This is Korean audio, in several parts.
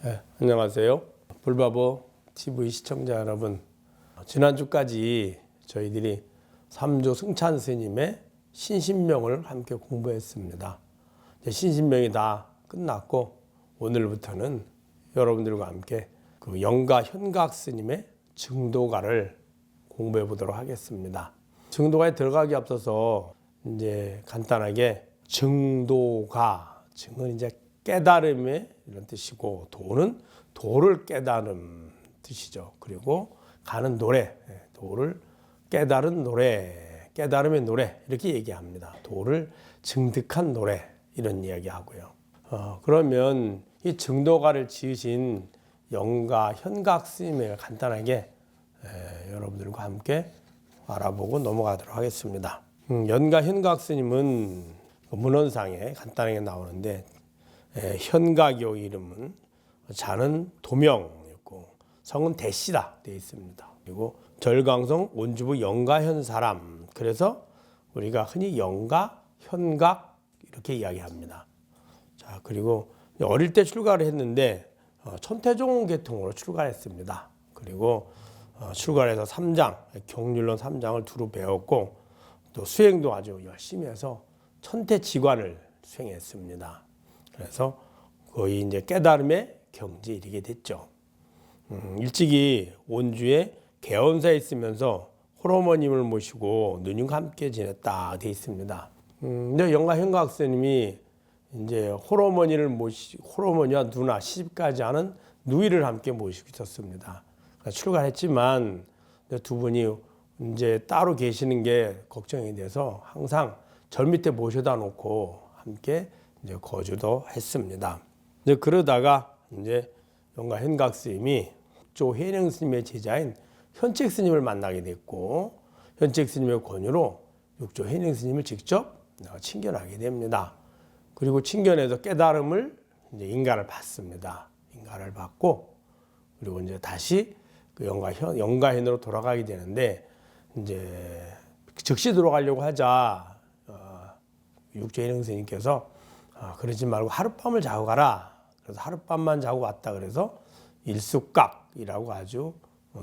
네, 안녕하세요. 불바보 TV 시청자 여러분, 지난주까지 저희들이 삼조 승찬 스님의 신신명을 함께 공부했습니다. 신신명이 다 끝났고 오늘부터는 여러분들과 함께 그 영가 현각 스님의 증도가를 공부해 보도록 하겠습니다. 증도가에 들어가기 앞서서 이제 간단하게 증도가, 증은 이제 깨달음의 이런 뜻이고, 도는 도를 깨달음 뜻이죠. 그리고 가는 노래, 도를 깨달은 노래, 깨달음의 노래 이렇게 얘기합니다. 도를 증득한 노래 이런 이야기하고요. 그러면 이 증도가를 지으신 영가 현각 스님을 간단하게 여러분들과 함께 알아보고 넘어가도록 하겠습니다. 영가 현각 스님은 문헌상에 간단하게 나오는데, 현각요 이름은 자는 도명이었고 성은 대씨다 되어 있습니다. 그리고 절강성 원주부 영가현 사람, 그래서 우리가 흔히 영가 현각 이렇게 이야기합니다. 자, 그리고 어릴 때 출가를 했는데 천태종 계통으로 출가했습니다. 그리고 출가해서 3장 경률론 3장을 두루 배웠고, 또 수행도 아주 열심히 해서 천태지관을 수행했습니다. 그래서 거의 이제 깨달음의 경지에 이르게 됐죠. 일찍이 원주에 개원사에 있으면서 홀어머님을 모시고 누님과 함께 지냈다 되어 있습니다. 근데 영가 현각 스님이 이제 홀어머니와 누나 시집까지 하는 누이를 함께 모시고 있었습니다. 출가했지만 두 분이 이제 따로 계시는 게 걱정이 돼서 항상 절 밑에 모셔다 놓고 함께 이제 거주도 했습니다. 이제 그러다가 이제 영가 현각 스님이 흑조 해령 스님의 제자인 현책 스님을 만나게 됐고, 현책 스님의 권유로 육조 해령 스님을 직접 친견하게 됩니다. 그리고 친견해서 깨달음을 이제 인가를 받습니다. 인가를 받고, 그리고 이제 다시 그 영가현으로 돌아가게 되는데, 이제 즉시 돌아가려고 하자 육조 해령 스님께서 그러지 말고 하룻밤을 자고 가라. 그래서 하룻밤만 자고 왔다. 그래서 일숙각이라고 아주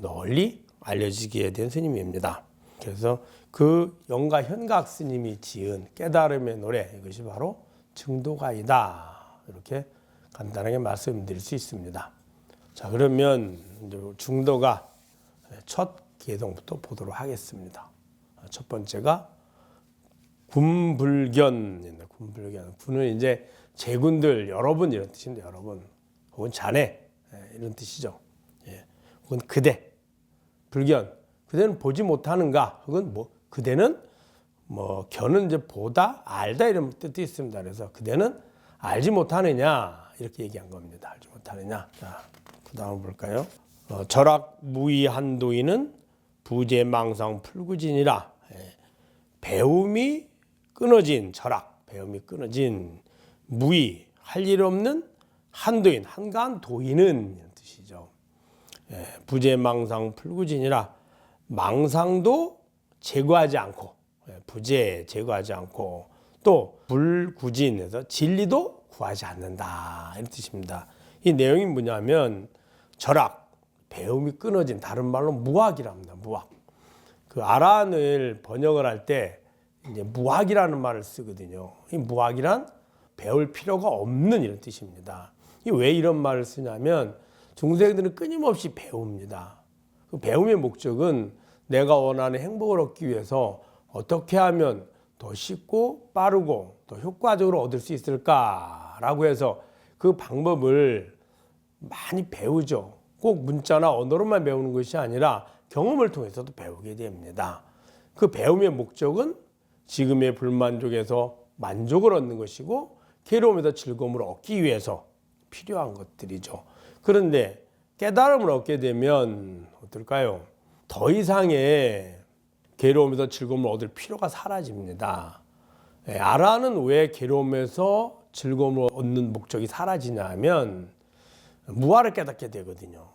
널리 알려지게 된 스님입니다. 그래서 그 영가 현각 스님이 지은 깨달음의 노래, 이것이 바로 증도가이다. 이렇게 간단하게 말씀드릴 수 있습니다. 자, 그러면 증도가 첫 계동부터 보도록 하겠습니다. 첫 번째가 군불견. 군은 이제 제군들, 여러분 이런 뜻인데, 여러분 혹은 자네 이런 뜻이죠. 혹은 그대. 불견, 그대는 보지 못하는가, 혹은 뭐 그대는 뭐 견은 이제 보다, 알다 이런 뜻이 있습니다. 그래서 그대는 알지 못하느냐 이렇게 얘기한 겁니다. 알지 못하느냐. 자, 그 다음 볼까요? 절악 무의한도인은 부재망상 풀구진이라. 배움이 끊어진 절악, 배움이 끊어진 무의, 할 일 없는 한도인, 한가한 도인은 이런 뜻이죠. 부재망상 풀구진이라, 망상도 제거하지 않고, 부재 제거하지 않고, 또 불구진에서 진리도 구하지 않는다 이런 뜻입니다. 이 내용이 뭐냐면 절악, 배움이 끊어진, 다른 말로 무학이랍니다. 무학. 그 아란을 번역을 할 때 이제 무학이라는 말을 쓰거든요. 이 무학이란 배울 필요가 없는 이런 뜻입니다. 왜 이런 말을 쓰냐면 중생들은 끊임없이 배웁니다. 그 배움의 목적은 내가 원하는 행복을 얻기 위해서 어떻게 하면 더 쉽고 빠르고 더 효과적으로 얻을 수 있을까라고 해서 그 방법을 많이 배우죠. 꼭 문자나 언어로만 배우는 것이 아니라 경험을 통해서도 배우게 됩니다. 그 배움의 목적은 지금의 불만족에서 만족을 얻는 것이고, 괴로움에서 즐거움을 얻기 위해서 필요한 것들이죠. 그런데 깨달음을 얻게 되면 어떨까요? 더 이상의 괴로움에서 즐거움을 얻을 필요가 사라집니다. 아라는 왜 괴로움에서 즐거움을 얻는 목적이 사라지냐 하면 무아를 깨닫게 되거든요.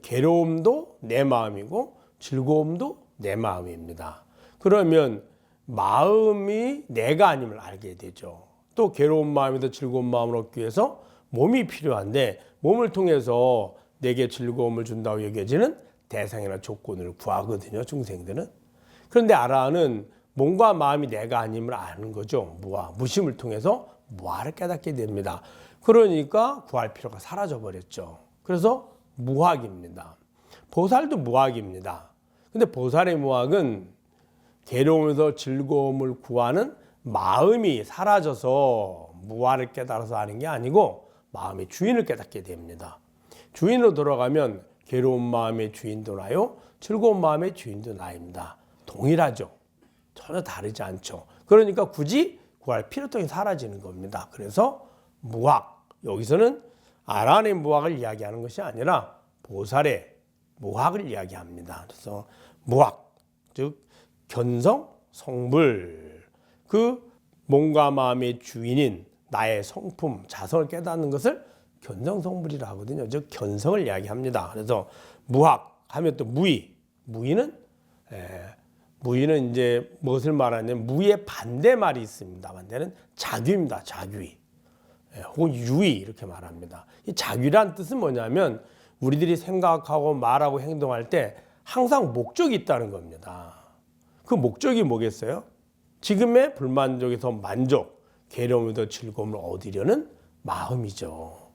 괴로움도 내 마음이고 즐거움도 내 마음입니다. 그러면 마음이 내가 아님을 알게 되죠. 또 괴로운 마음에도 즐거운 마음을 얻기 위해서 몸이 필요한데 몸을 통해서 내게 즐거움을 준다고 여겨지는 대상이나 조건을 구하거든요. 중생들은. 그런데 아라한은 몸과 마음이 내가 아님을 아는 거죠. 무아, 무심을 통해서 무아를 깨닫게 됩니다. 그러니까 구할 필요가 사라져 버렸죠. 그래서 무학입니다. 보살도 무학입니다. 근데 보살의 무학은 괴로움에서 즐거움을 구하는 마음이 사라져서 무아를 깨달아서 하는 게 아니고 마음의 주인을 깨닫게 됩니다. 주인으로 돌아가면 괴로운 마음의 주인도 나요, 즐거운 마음의 주인도 나입니다. 동일하죠. 전혀 다르지 않죠. 그러니까 굳이 구할 필요성이 사라지는 겁니다. 그래서 무학, 여기서는 아라한의 무학을 이야기하는 것이 아니라 보살의 무학을 이야기합니다. 그래서 무학, 즉 견성, 성불, 그 몸과 마음의 주인인 나의 성품, 자성을 깨닫는 것을 견성성불이라 하거든요. 즉 견성을 이야기합니다. 그래서 무학 하면 또 무의, 무의는 이제 무엇을 말하냐면 무의 반대말이 있습니다. 반대는 자귀입니다. 자귀. 혹은 유의 이렇게 말합니다. 이 자귀란 뜻은 뭐냐면 우리들이 생각하고 말하고 행동할 때 항상 목적이 있다는 겁니다. 그 목적이 뭐겠어요? 지금의 불만족에서 만족, 괴로움에서 즐거움을 얻으려는 마음이죠.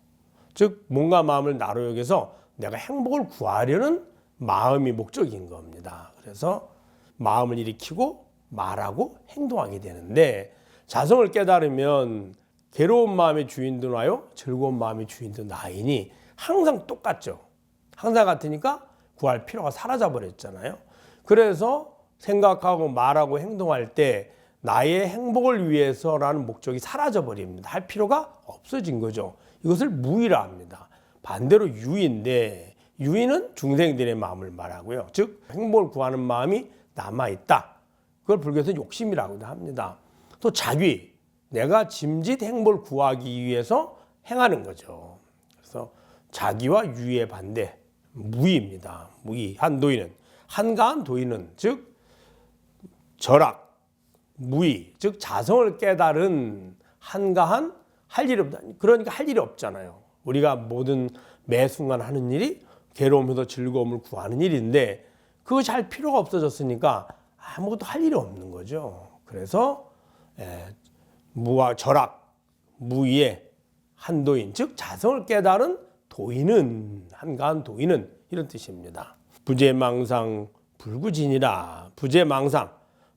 즉 몸과 마음을 나로 여겨서 내가 행복을 구하려는 마음이 목적인 겁니다. 그래서 마음을 일으키고 말하고 행동하게 되는데 자성을 깨달으면 괴로운 마음의 주인도 나요, 즐거운 마음의 주인도 나이니 항상 똑같죠. 항상 같으니까 구할 필요가 사라져 버렸잖아요. 그래서 생각하고 말하고 행동할 때 나의 행복을 위해서라는 목적이 사라져 버립니다. 할 필요가 없어진 거죠. 이것을 무의라 합니다. 반대로 유의인데 유의는 중생들의 마음을 말하고요. 즉 행복을 구하는 마음이 남아있다. 그걸 불교에서 욕심이라고도 합니다. 또 자귀, 내가 짐짓 행복을 구하기 위해서 행하는 거죠. 그래서 자귀와 유의의 반대, 무의입니다. 무의, 한도인은. 한가한 도인은 즉 절악, 무의, 즉 자성을 깨달은 한가한 할 일이 없다. 그러니까 할 일이 없잖아요. 우리가 모든 매 순간 하는 일이 괴로움에서 즐거움을 구하는 일인데 그것이 할 필요가 없어졌으니까 아무것도 할 일이 없는 거죠. 그래서 무와 절악, 무의의 한도인, 즉 자성을 깨달은 도인은, 한가한 도인은 이런 뜻입니다. 부재망상 불구진이라. 부재망상,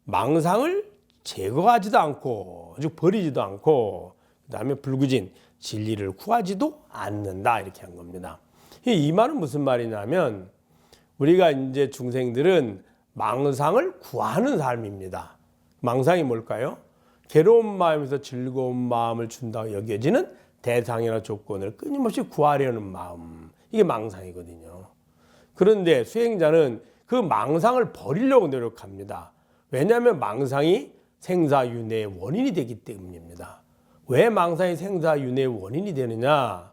망상을 제거하지도 않고 즉 버리지도 않고 그 다음에 불구진, 진리를 구하지도 않는다 이렇게 한 겁니다. 이 말은 무슨 말이냐면 우리가 이제 중생들은 망상을 구하는 삶입니다. 망상이 뭘까요? 괴로운 마음에서 즐거운 마음을 준다고 여겨지는 대상이나 조건을 끊임없이 구하려는 마음, 이게 망상이거든요. 그런데 수행자는 그 망상을 버리려고 노력합니다. 왜냐하면 망상이 생사윤회의 원인이 되기 때문입니다. 왜 망상이 생사윤회의 원인이 되느냐?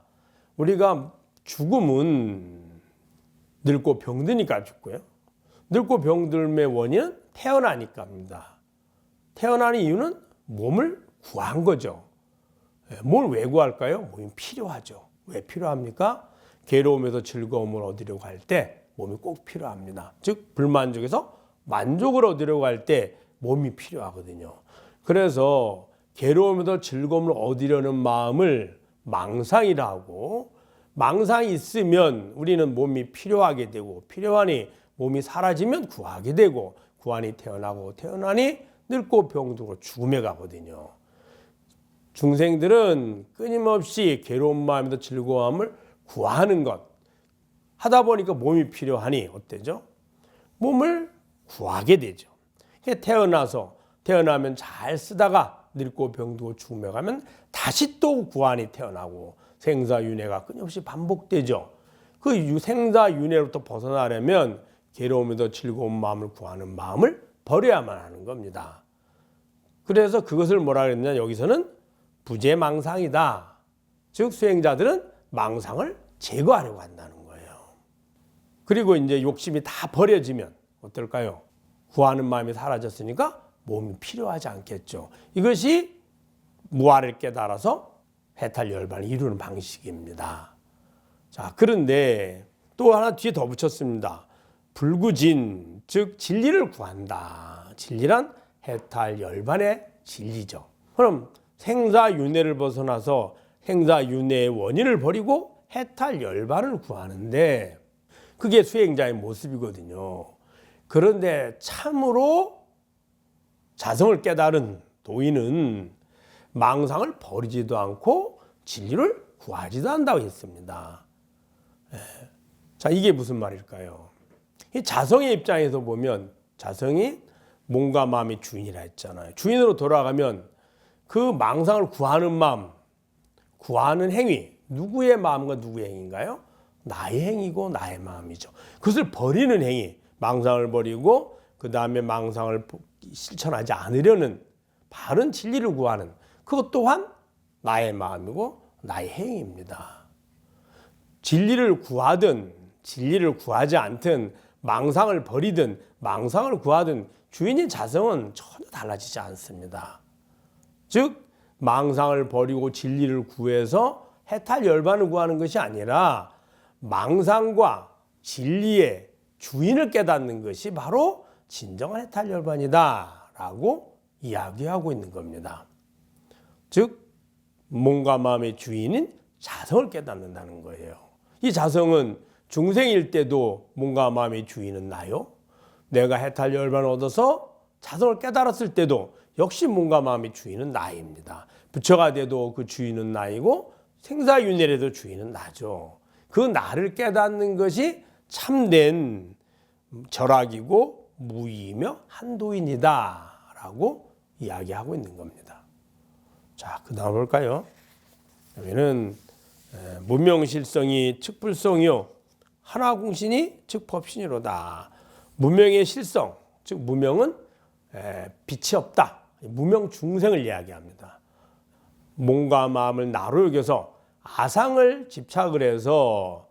우리가 죽음은 늙고 병드니까 죽고요. 늙고 병듦의 원인은 태어나니까입니다. 태어나는 이유는 몸을 구한 거죠. 뭘 왜 구할까요? 몸이 필요하죠. 왜 필요합니까? 괴로움에서 즐거움을 얻으려고 할 때 몸이 꼭 필요합니다. 즉 불만족에서 만족을 얻으려고 할 때 몸이 필요하거든요. 그래서 괴로움에서 즐거움을 얻으려는 마음을 망상이라 하고, 망상이 있으면 우리는 몸이 필요하게 되고, 필요하니 몸이 사라지면 구하게 되고, 구하니 태어나고, 태어나니 늙고 병들고 죽음에 가거든요. 중생들은 끊임없이 괴로운 마음에서 즐거움을 구하는 것 하다 보니까 몸이 필요하니 어때죠? 몸을 구하게 되죠. 태어나면 잘 쓰다가 늙고 병들고 죽음에 가면 다시 또 구하니 태어나고 생사윤회가 끊임없이 반복되죠. 그 생사윤회로부터 벗어나려면 괴로움에서 즐거운 마음을 구하는 마음을 버려야만 하는 겁니다. 그래서 그것을 뭐라 그랬냐, 여기서는 부재망상이다. 즉 수행자들은 망상을 제거하려고 한다는 거예요. 그리고 이제 욕심이 다 버려지면 어떨까요? 구하는 마음이 사라졌으니까 몸이 필요하지 않겠죠. 이것이 무아를 깨달아서 해탈 열반을 이루는 방식입니다. 자, 그런데 또 하나 뒤에 더 붙였습니다. 불구진, 즉 진리를 구한다. 진리란 해탈 열반의 진리죠. 그럼 생사윤회를 벗어나서 생사윤회의 원인을 버리고 해탈 열반을 구하는데 그게 수행자의 모습이거든요. 그런데 참으로 자성을 깨달은 도인은 망상을 버리지도 않고 진리를 구하지도 한다고 했습니다. 자, 이게 무슨 말일까요? 이 자성의 입장에서 보면 자성이 몸과 마음의 주인이라 했잖아요. 주인으로 돌아가면 그 망상을 구하는 마음, 구하는 행위, 누구의 마음과 누구의 행위인가요? 나의 행위고 나의 마음이죠. 그것을 버리는 행위, 망상을 버리고 그 다음에 망상을 실천하지 않으려는 바른 진리를 구하는 그것 또한 나의 마음이고 나의 행위입니다. 진리를 구하든 진리를 구하지 않든 망상을 버리든 망상을 구하든 주인인 자성은 전혀 달라지지 않습니다. 즉 망상을 버리고 진리를 구해서 해탈 열반을 구하는 것이 아니라 망상과 진리의 주인을 깨닫는 것이 바로 진정한 해탈 열반이다라고 이야기하고 있는 겁니다. 즉 몸과 마음의 주인인 자성을 깨닫는다는 거예요. 이 자성은 중생일 때도 몸과 마음의 주인은 나요. 내가 해탈 열반을 얻어서 자성을 깨달았을 때도 역시 몸과 마음의 주인은 나입니다. 부처가 돼도 그 주인은 나이고 생사윤회에도 주인은 나죠. 그 나를 깨닫는 것이 참된 절악이고 무의이며 한도인이다라고 이야기하고 있는 겁니다. 자, 그 다음 볼까요? 여기는 무명실성이 측불성이요 하나공신이 측법신이로다. 무명의 실성, 즉 무명은 빛이 없다. 무명중생을 이야기합니다. 몸과 마음을 나로 여겨서 아상을 집착을 해서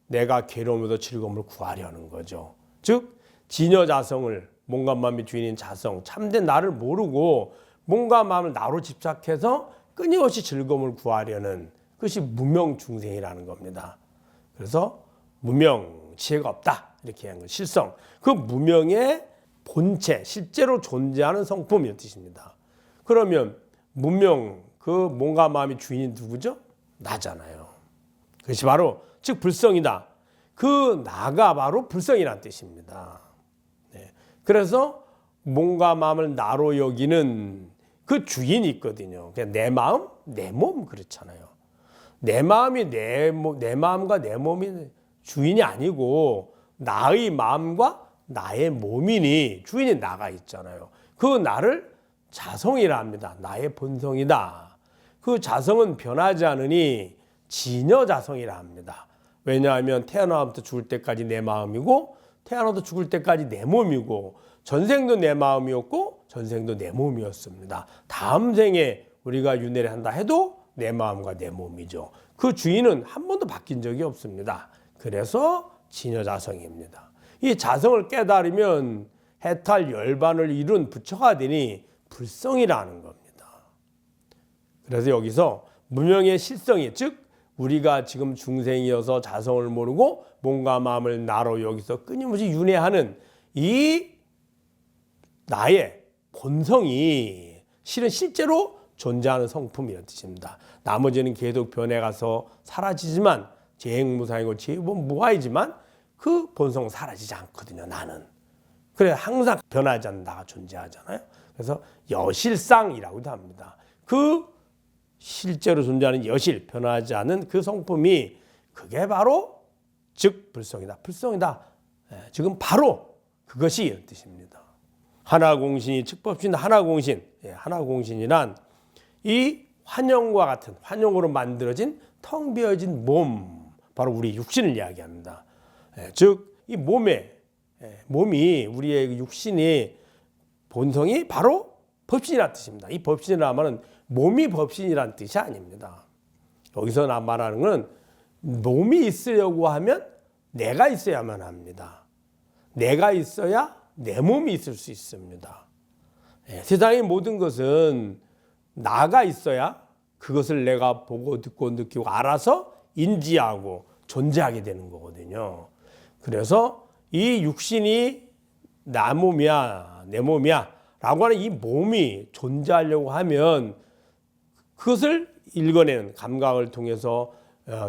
내가 괴로움에도 즐거움을 구하려는 거죠. 즉 진여자성을 몸과 마음의 주인인 자성, 참된 나를 모르고 몸과 마음을 나로 집착해서 끊임없이 즐거움을 구하려는 그것이 무명중생이라는 겁니다. 그래서 무명, 지혜가 없다 이렇게 하는 거 실성. 그 무명의 본체, 실제로 존재하는 성품 이런 뜻입니다. 그러면 무명, 그 몸과 마음의 주인이 누구죠? 나잖아요. 그것이 바로 즉 불성이다. 그 나가 바로 불성이라는 뜻입니다. 네. 그래서 몸과 마음을 나로 여기는 그 주인이 있거든요. 그냥 내 마음, 내 몸 그렇잖아요. 내 마음이 내 마음과 내 몸이 주인이 아니고 나의 마음과 나의 몸이니 주인이 나가 있잖아요. 그 나를 자성이라 합니다. 나의 본성이다. 그 자성은 변하지 않으니 진여자성이라 합니다. 왜냐하면 태어나부터 죽을 때까지 내 마음이고 태어나도 죽을 때까지 내 몸이고 전생도 내 마음이었고 전생도 내 몸이었습니다. 다음 생에 우리가 윤회를 한다 해도 내 마음과 내 몸이죠. 그 주인은 한 번도 바뀐 적이 없습니다. 그래서 진여자성입니다. 이 자성을 깨달으면 해탈 열반을 이룬 부처가 되니 불성이라는 겁니다. 그래서 여기서 무명의 실성이 즉 우리가 지금 중생이어서 자성을 모르고 몸과 마음을 나로 여기서 끊임없이 윤회하는 이 나의 본성이 실제로 존재하는 성품이라는 뜻입니다. 나머지는 계속 변해가서 사라지지만 재행무상이고 재무무아이지만 그 본성은 사라지지 않거든요. 나는. 그래 항상 변하지 않는 나가 존재하잖아요. 그래서 여실상이라고도 합니다. 그 실제로 존재하는 여실, 변하지 않은 그 성품이 그게 바로 즉 불성이다. 불성이다. 지금 바로 그것이 이런 뜻입니다. 하나공신이 측법신 하나공신. 하나공신이란 이 환영과 같은 환영으로 만들어진 텅 비어진 몸, 바로 우리 육신을 이야기합니다. 즉 이 몸이 우리의 육신이 본성이 바로 법신이라는 뜻입니다. 이 법신이라는 말은 몸이 법신이라는 뜻이 아닙니다. 여기서 말하는 건 몸이 있으려고 하면 내가 있어야만 합니다. 내가 있어야 내 몸이 있을 수 있습니다. 세상의 모든 것은 나가 있어야 그것을 내가 보고 듣고 느끼고 알아서 인지하고 존재하게 되는 거거든요. 그래서 이 육신이 나 몸이야, 내 몸이야 라고 하는 이 몸이 존재하려고 하면 그것을 읽어내는 감각을 통해서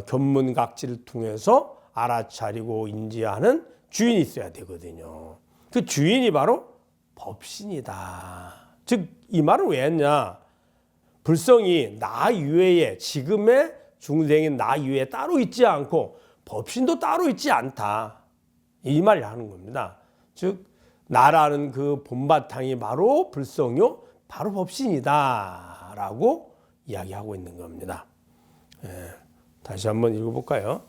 견문각지를 통해서 알아차리고 인지하는 주인이 있어야 되거든요. 그 주인이 바로 법신이다. 즉 이 말을 왜 했냐? 불성이 나 이외에 지금의 중생인 나 이외에 따로 있지 않고 법신도 따로 있지 않다. 이 말을 하는 겁니다. 즉 나라는 그 본바탕이 바로 불성이요 바로 법신이다 라고 이야기하고 있는 겁니다. 다시 한번 읽어볼까요?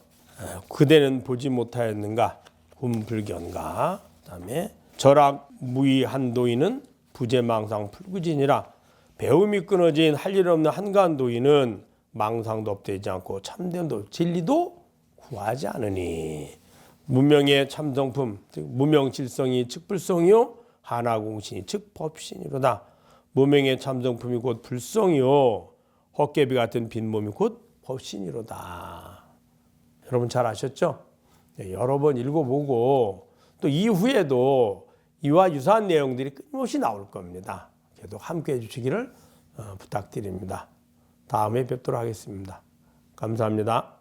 그대는 보지 못하였는가 hum불견가. 그다음에 절악 무의한도인은 부재망상 불구진이라. 배움이 끊어진 할 일 없는 한간도인은 망상도 업되지 않고 참됨도 진리도 구하지 않으니. 무명의 참성품 즉 무명질성이 즉 불성이요 하나공신이 즉 법신이로다. 무명의 참성품이 곧 불성이요 헛개비 같은 빈몸이 곧 법신이로다. 여러분 잘 아셨죠? 여러 번 읽어보고 또 이후에도 이와 유사한 내용들이 끊임없이 나올 겁니다. 계속 함께해 주시기를 부탁드립니다. 다음에 뵙도록 하겠습니다. 감사합니다.